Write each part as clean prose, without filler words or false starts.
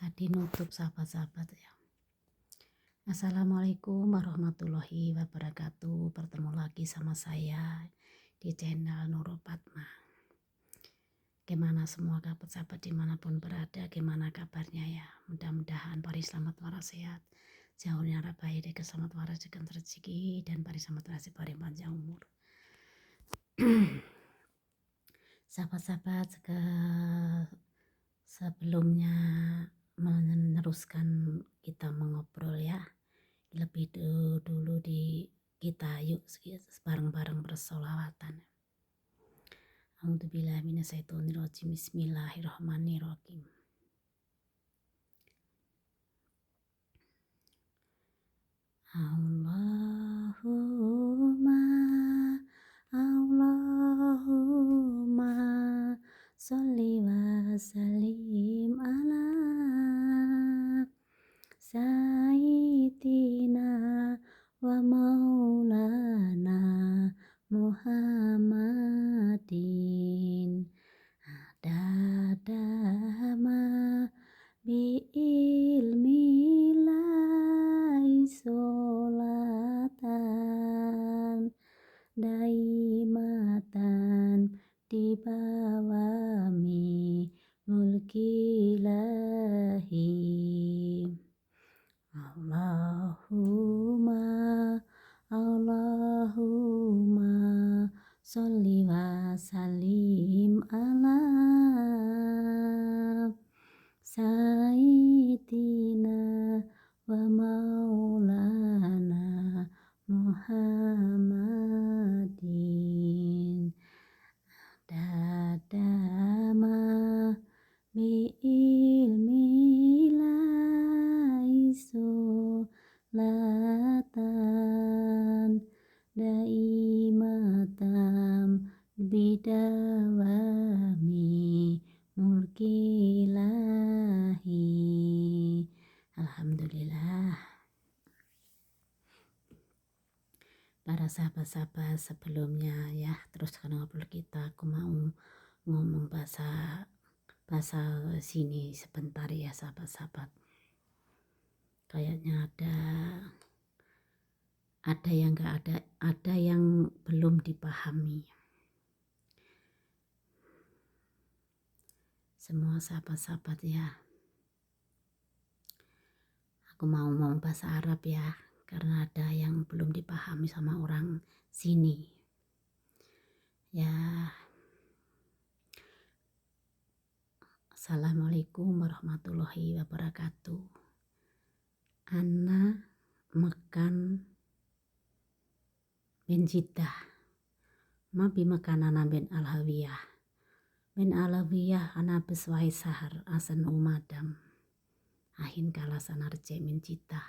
Tadi nutup sahabat-sahabat ya. Assalamualaikum warahmatullahi wabarakatuh. Bertemu lagi sama saya di channel Nurul Fatma. Gimana semua sahabat-sahabat dimanapun berada, gimana kabarnya ya? Mudah-mudahan pari selamat waras sehat, jauhnya rabai deke selamat waras dengan rezeki, dan pari selamat waras pari panjang umur. Sahabat-sahabat, sebelumnya meneruskan kita mengobrol ya, lebih dulu di kita yuk bareng-bareng bersolawatan. A'udzubillahi minasyaitonirrajim. Bismillahirrahmanirrahim. Allahumma sholli wa sallim ala sayyidina wa maulana Muhammadin adadama bi ilmilai sholatan daimatan di bawami mulkilahi. Allahumma sholli wa sallim ala sayyidina wa maulana Muhammadin dadama bi ilmilai sholatan daimatan bidawami mulkilahi. Alhamdulillah. Para sahabat-sahabat sebelumnya ya, terus ngobrol kita, aku mau ngomong bahasa sini sebentar ya sahabat-sahabat. Kayaknya ada yang enggak ada yang belum dipahami. Semua sahabat-sahabat ya. Aku mau ngomong bahasa Arab ya, karena ada yang belum dipahami sama orang sini. Ya. Assalamualaikum warahmatullahi wabarakatuh. Ana makan bin Jeddah. Ma bi makanana bin Alhawiyah. Bin Alhawiyah ana beswai sahar asan umadam. Ahin kala sanarje min Jeddah.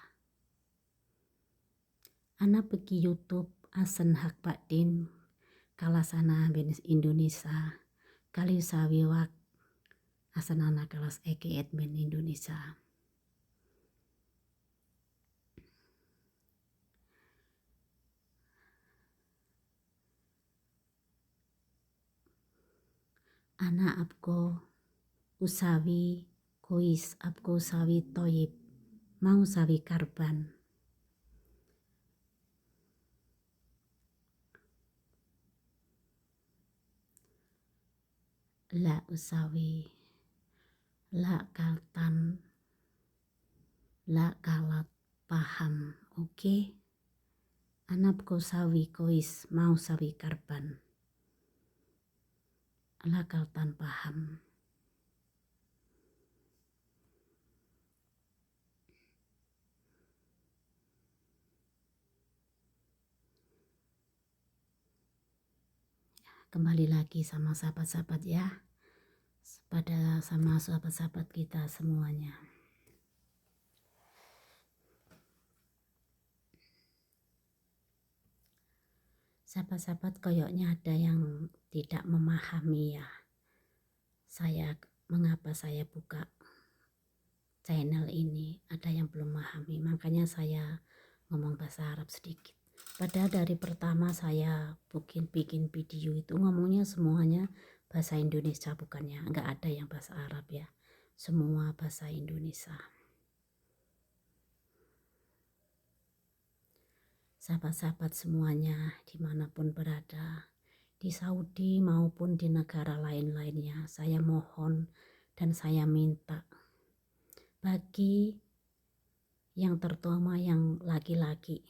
Ana pergi YouTube asan hak bakdin kala sana bin Indonesia. Kali sawiwak asan anak kelas eke admin Indonesia. Ana abko usawi kois, abko usawi toyib, mau usawi karban. La usawi, la kaltan, la kalat paham, oke? Anab ko sawi kois, mau sawi karban. La kaltan paham. Kembali lagi sama sahabat-sahabat ya, sama sahabat-sahabat kita semuanya. Sahabat-sahabat, koyoknya ada yang tidak memahami ya. Mengapa saya buka channel ini, ada yang belum memahami, makanya saya ngomong bahasa Arab sedikit. Padahal dari pertama saya bikin video itu ngomongnya semuanya bahasa Indonesia, bukannya nggak ada yang bahasa Arab ya. semua bahasa Indonesia. Sahabat-sahabat semuanya dimanapun berada, di Saudi maupun di negara lain-lainnya, saya mohon dan saya minta bagi yang terutama yang laki-laki,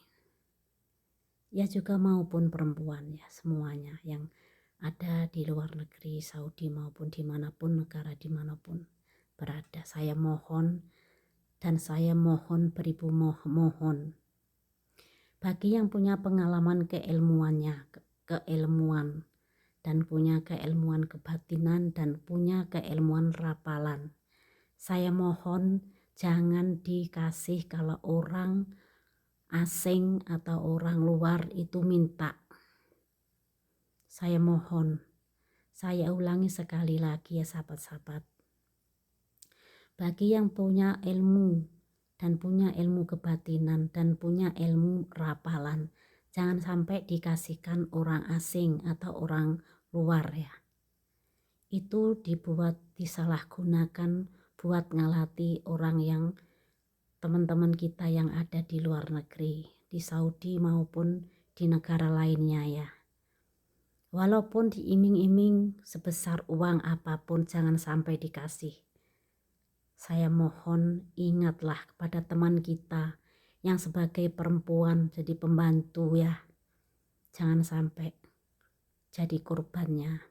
ya juga maupun perempuan ya, semuanya yang ada di luar negeri, Saudi maupun dimanapun negara dimanapun berada, saya mohon dan saya mohon beribu mohon bagi yang punya pengalaman keilmuan dan punya keilmuan kebatinan dan punya keilmuan rapalan, saya mohon jangan dikasih kalau orang asing atau orang luar itu minta. Saya mohon, saya ulangi sekali lagi ya sahabat-sahabat, bagi yang punya ilmu dan punya ilmu kebatinan dan punya ilmu rapalan, jangan sampai dikasihkan orang asing atau orang luar ya. Itu dibuat disalahgunakan buat ngelatih orang yang teman-teman kita yang ada di luar negeri, di Saudi maupun di negara lainnya ya. Walaupun diiming-iming sebesar uang apapun jangan sampai dikasih. Saya mohon ingatlah kepada teman kita yang sebagai perempuan jadi pembantu ya. Jangan sampai jadi korbannya.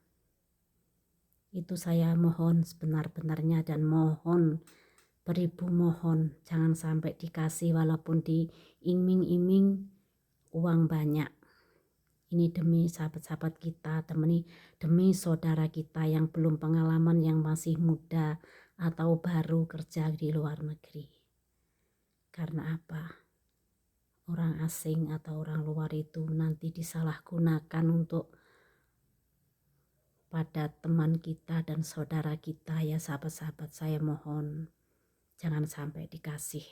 Itu saya mohon sebenar-benarnya dan mohon beribu mohon jangan sampai dikasih walaupun diiming-iming uang banyak. Ini demi sahabat-sahabat kita, demi saudara kita yang belum pengalaman, yang masih muda atau baru kerja di luar negeri. Karena apa? Orang asing atau orang luar itu nanti disalahgunakan untuk pada teman kita dan saudara kita ya sahabat-sahabat, saya mohon jangan sampai dikasih.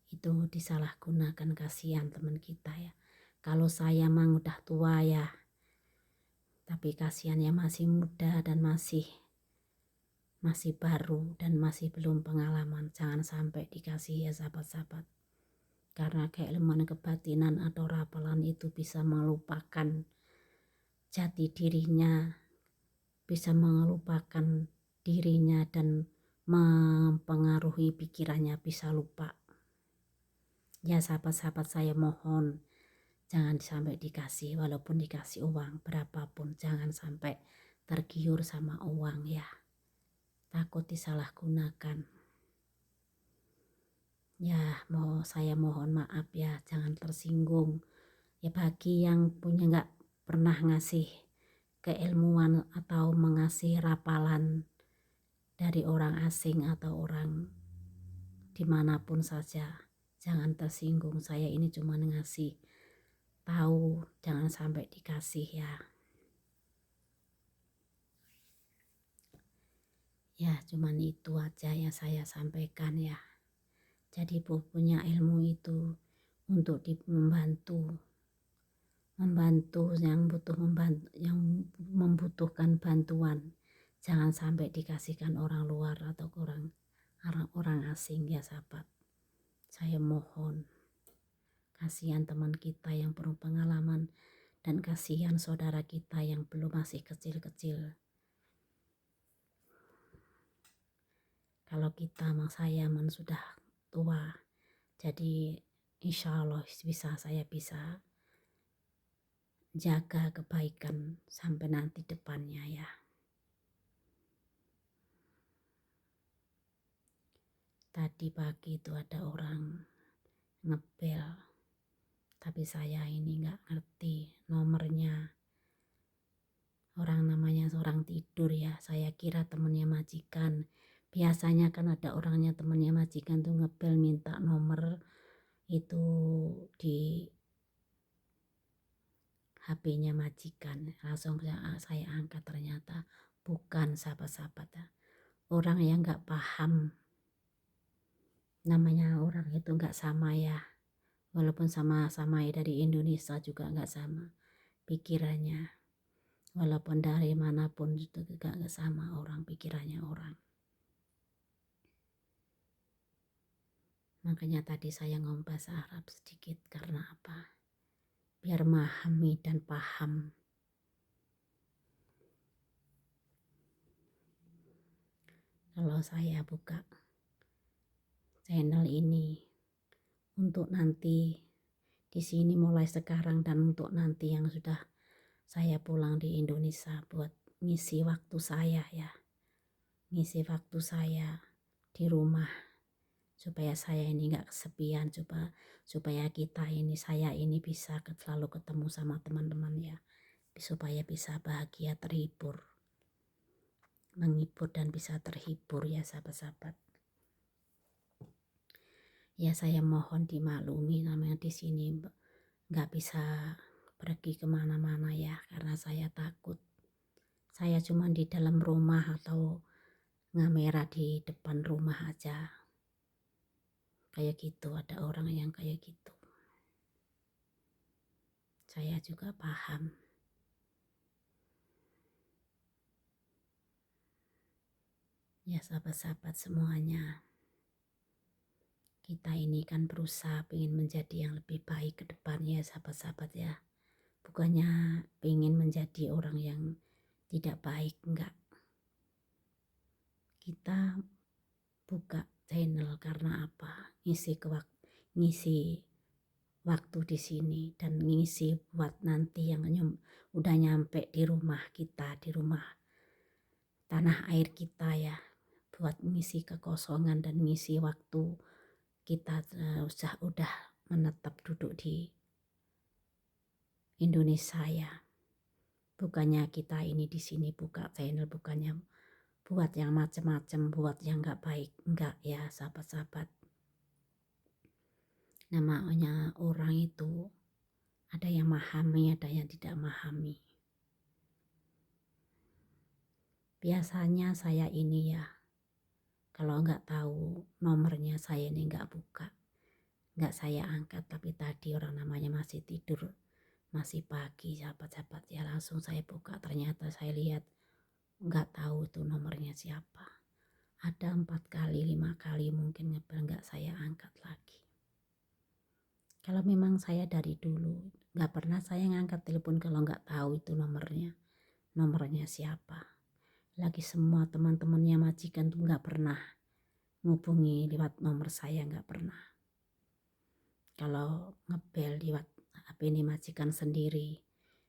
Itu disalahgunakan, kasihan teman kita ya. Kalau saya mang udah tua ya, tapi kasihannya masih muda dan masih baru dan masih belum pengalaman. Jangan sampai dikasih ya sahabat-sahabat. Karena keilmuan kebatinan atau rapalan itu bisa melupakan jati dirinya, bisa melupakan dirinya dan mempengaruhi pikirannya, bisa lupa. Ya sahabat-sahabat, saya mohon jangan sampai dikasih, walaupun dikasih uang berapapun jangan sampai tergiur sama uang ya, takut disalahgunakan. Ya saya mohon maaf ya, jangan tersinggung ya. Bagi yang punya nggak pernah ngasih keilmuan atau mengasih rapalan dari orang asing atau orang dimanapun saja, jangan tersinggung. Saya ini cuma ngasih tahu, jangan sampai dikasih ya. Ya cuman itu aja yang saya sampaikan ya. Jadi punya ilmu itu untuk membantu yang membutuhkan bantuan. Jangan sampai dikasihkan orang luar atau orang asing ya sahabat. Saya mohon, kasihan teman kita yang perlu pengalaman dan kasihan saudara kita yang belum, masih kecil-kecil. Kalau kita saya sudah tua, jadi insya Allah saya bisa jaga kebaikan sampai nanti depannya ya. Tadi pagi itu ada orang ngebel, tapi saya ini nggak ngerti nomornya. Orang namanya seorang tidur ya, saya kira temennya majikan. Biasanya kan ada orangnya temennya majikan tuh ngebel minta nomor itu di HP-nya majikan. Langsung saya angkat, ternyata bukan sahabat-sahabat ya. Orang yang nggak paham, namanya orang itu nggak sama ya, walaupun sama-sama dari Indonesia juga nggak sama pikirannya. walaupun dari manapun itu gak sama orang, pikirannya orang. Makanya tadi saya ngomong bahasa Arab sedikit, karena apa? Biar memahami dan paham. Kalau saya buka channel ini untuk nanti di sini mulai sekarang dan untuk nanti yang sudah saya pulang di Indonesia, buat ngisi waktu saya ya. Ngisi waktu saya di rumah supaya saya ini gak kesepian, supaya kita ini, saya ini bisa selalu ketemu sama teman-teman ya, supaya bisa bahagia, terhibur, menghibur dan bisa terhibur ya sahabat-sahabat. Ya saya mohon dimaklumi, namanya di sini nggak bisa pergi kemana-mana ya, karena saya takut. Saya cuma di dalam rumah atau ngamera di depan rumah aja, kayak gitu. Ada orang yang kayak gitu. Saya juga paham. Ya sahabat-sahabat semuanya, kita ini kan berusaha ingin menjadi yang lebih baik ke depannya sahabat-sahabat ya. Bukannya ingin menjadi orang yang tidak baik, enggak. Kita buka channel karena apa? Ngisi waktu di sini dan ngisi buat nanti yang udah nyampe di rumah kita, di rumah tanah air kita ya, buat ngisi kekosongan dan ngisi waktu kita udah menetap duduk di Indonesia ya. Bukannya kita ini di sini buka channel, bukannya buat yang macem-macem, buat yang nggak baik, enggak ya sahabat-sahabat. Namanya orang itu ada yang memahami, ada yang tidak memahami. Biasanya saya ini ya, kalau nggak tahu nomornya saya ini nggak buka, nggak saya angkat. Tapi tadi orang namanya masih tidur, masih pagi sahabat-sahabat ya, langsung saya buka. Ternyata saya lihat nggak tahu itu nomornya siapa. Ada 4 kali 5 kali mungkin nggak saya angkat lagi. Kalau memang saya dari dulu nggak pernah saya ngangkat telepon kalau nggak tahu itu nomornya siapa. Lagi semua teman-temannya majikan tuh nggak pernah ngubungi lewat nomor saya, nggak pernah. Kalau ngebel lewat HP ini majikan sendiri.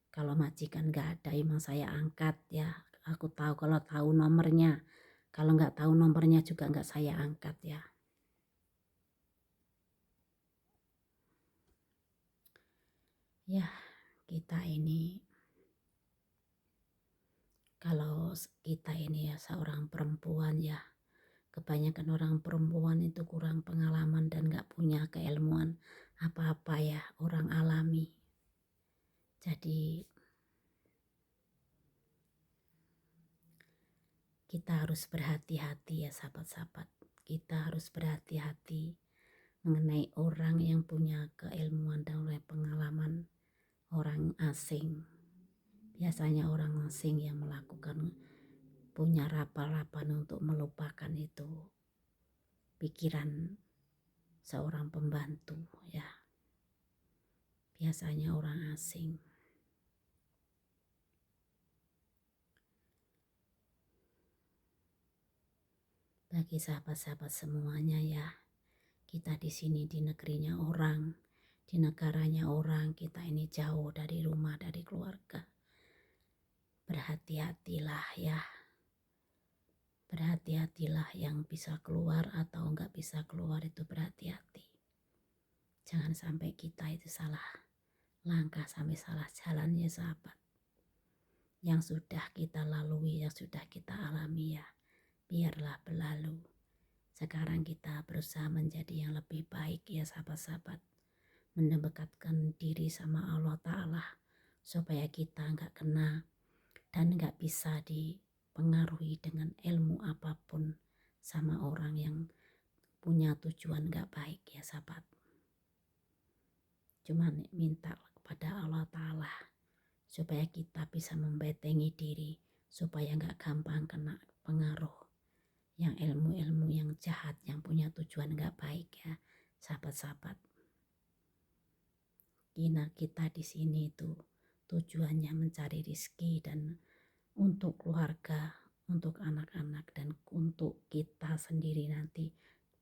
Kalau majikan nggak ada, emang saya angkat ya. Aku tahu kalau tahu nomornya. Kalau nggak tahu nomornya juga nggak saya angkat ya. Ya kita ini, kalau kita ini ya seorang perempuan ya, kebanyakan orang perempuan itu kurang pengalaman dan gak punya keilmuan apa-apa ya, orang alami. Jadi kita harus berhati-hati ya sahabat-sahabat. Kita harus berhati-hati mengenai orang yang punya keilmuan dan pengalaman, orang asing. Biasanya orang asing yang melakukan, punya rapal-rapal untuk melupakan itu pikiran seorang pembantu ya. Biasanya orang asing. Bagi sahabat-sahabat semuanya ya, kita di sini di negerinya orang, di negaranya orang, kita ini jauh dari rumah, dari keluarga. Berhati-hatilah ya. Berhati-hatilah, yang bisa keluar atau enggak bisa keluar itu berhati-hati. Jangan sampai kita itu salah langkah, sampai salah jalan ya sahabat. Yang sudah kita lalui, yang sudah kita alami ya, biarlah berlalu. Sekarang kita berusaha menjadi yang lebih baik ya sahabat-sahabat. Mendekatkan diri sama Allah Ta'ala supaya kita enggak kena dan enggak bisa dipengaruhi dengan ilmu apapun sama orang yang punya tujuan enggak baik ya sahabat. Cuman minta kepada Allah Ta'ala supaya kita bisa membentengi diri, supaya nggak gampang kena pengaruh yang ilmu-ilmu yang jahat, yang punya tujuan nggak baik ya, sahabat-sahabat. Kita di sini itu tujuannya mencari rezeki dan untuk keluarga, untuk anak-anak, dan untuk kita sendiri nanti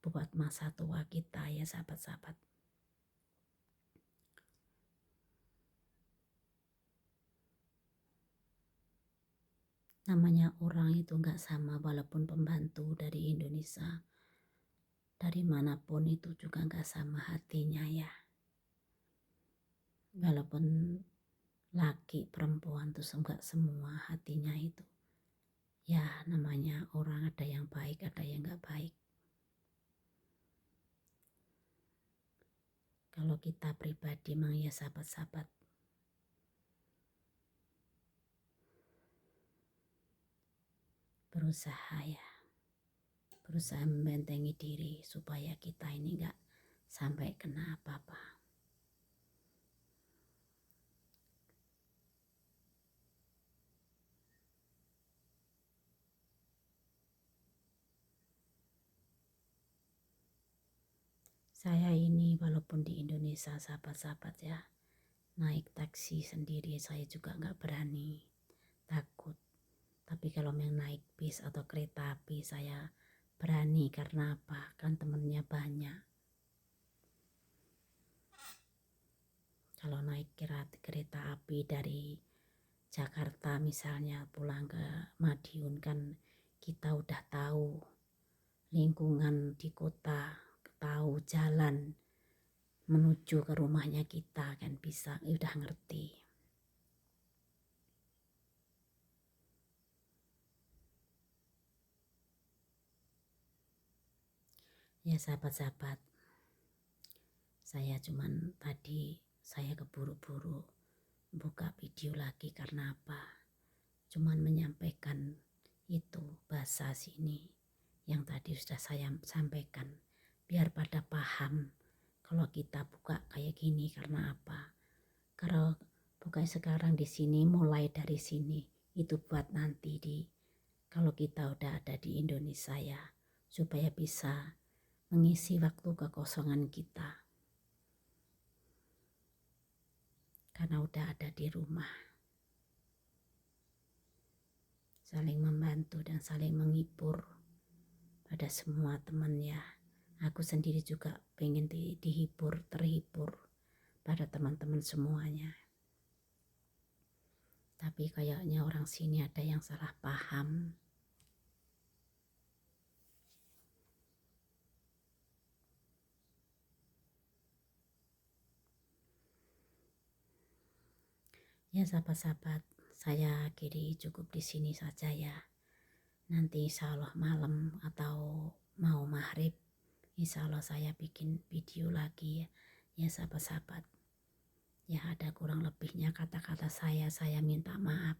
buat masa tua kita ya sahabat-sahabat. Namanya orang itu gak sama, walaupun pembantu dari Indonesia, dari manapun itu juga gak sama hatinya ya. Walaupun laki perempuan tuh enggak semua hatinya itu. Ya namanya orang, ada yang baik, ada yang gak baik. Kalau kita pribadi memang ya sahabat-sahabat, berusaha membentengi diri supaya kita ini gak sampai kena apa-apa. Saya ini walaupun di Indonesia sahabat-sahabat ya, naik taksi sendiri saya juga gak berani, takut. Tapi kalau yang naik bis atau kereta api saya berani, karena apa? Kan temennya banyak. Kalau naik kereta api dari Jakarta misalnya pulang ke Madiun, kan kita udah tahu lingkungan di kota, tahu jalan menuju ke rumahnya kita, kan bisa, udah ngerti. Ya sahabat-sahabat, saya keburu-buru buka video lagi karena apa? Cuman menyampaikan itu bahasa sini yang tadi sudah saya sampaikan, biar pada paham kalau kita buka kayak gini karena apa? Kalau buka sekarang di sini, mulai dari sini, itu buat nanti kalau kita udah ada di Indonesia ya, supaya bisa mengisi waktu kekosongan kita. Karena udah ada di rumah. Saling membantu dan saling menghibur pada semua teman ya. Aku sendiri juga pengen terhibur pada teman-teman semuanya. Tapi kayaknya orang sini ada yang salah paham. Ya sahabat-sahabat, saya akhiri cukup di sini saja ya. Nanti insya Allah malam atau mau maghrib, insya Allah saya bikin video lagi ya, ya sahabat-sahabat. Ya ada kurang lebihnya kata-kata saya minta maaf.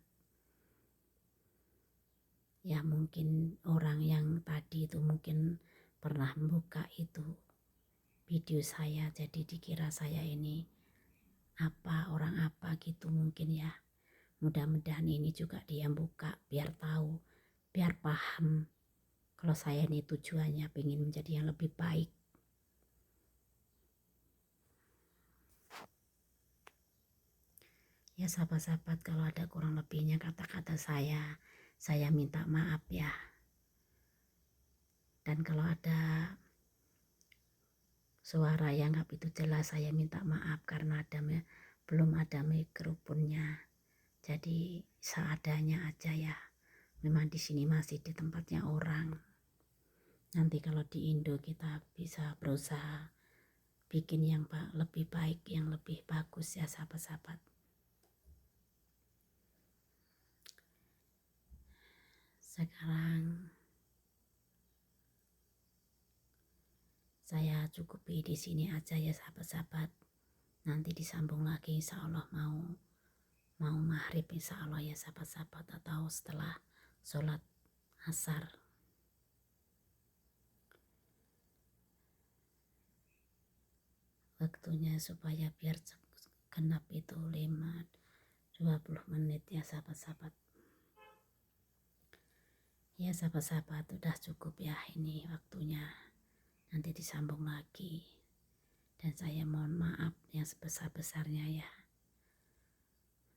Ya mungkin orang yang tadi itu mungkin pernah membuka itu video saya, jadi dikira saya ini orang apa gitu mungkin ya. Mudah-mudahan ini juga dia buka biar tahu, biar paham kalau saya ini tujuannya pengen menjadi yang lebih baik. Ya sahabat-sahabat, kalau ada kurang lebihnya kata-kata saya minta maaf ya. Dan kalau ada suara yang gak begitu jelas, saya minta maaf karena belum ada mikrofonnya. Jadi seadanya aja ya. Memang di sini masih di tempatnya orang. Nanti kalau di Indo kita bisa berusaha bikin yang lebih baik, yang lebih bagus ya sahabat-sahabat. Sekarang saya cukupi di sini aja ya sahabat-sahabat. Nanti disambung lagi insya Allah mau maghrib insya Allah ya sahabat-sahabat, atau setelah sholat asar. Waktunya supaya biar genap itu 5, 20 menit ya sahabat-sahabat. Ya sahabat-sahabat, udah cukup ya ini waktunya. Nanti disambung lagi. Dan saya mohon maaf yang sebesar-besarnya ya.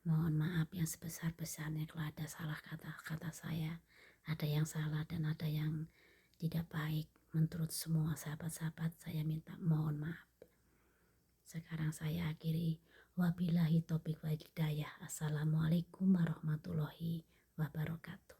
Mohon maaf yang sebesar-besarnya kalau ada salah kata-kata saya. Ada yang salah dan ada yang tidak baik. Menurut semua sahabat-sahabat saya minta mohon maaf. Sekarang saya akhiri. Wabillahi taufiq wal hidayah. Assalamualaikum warahmatullahi wabarakatuh.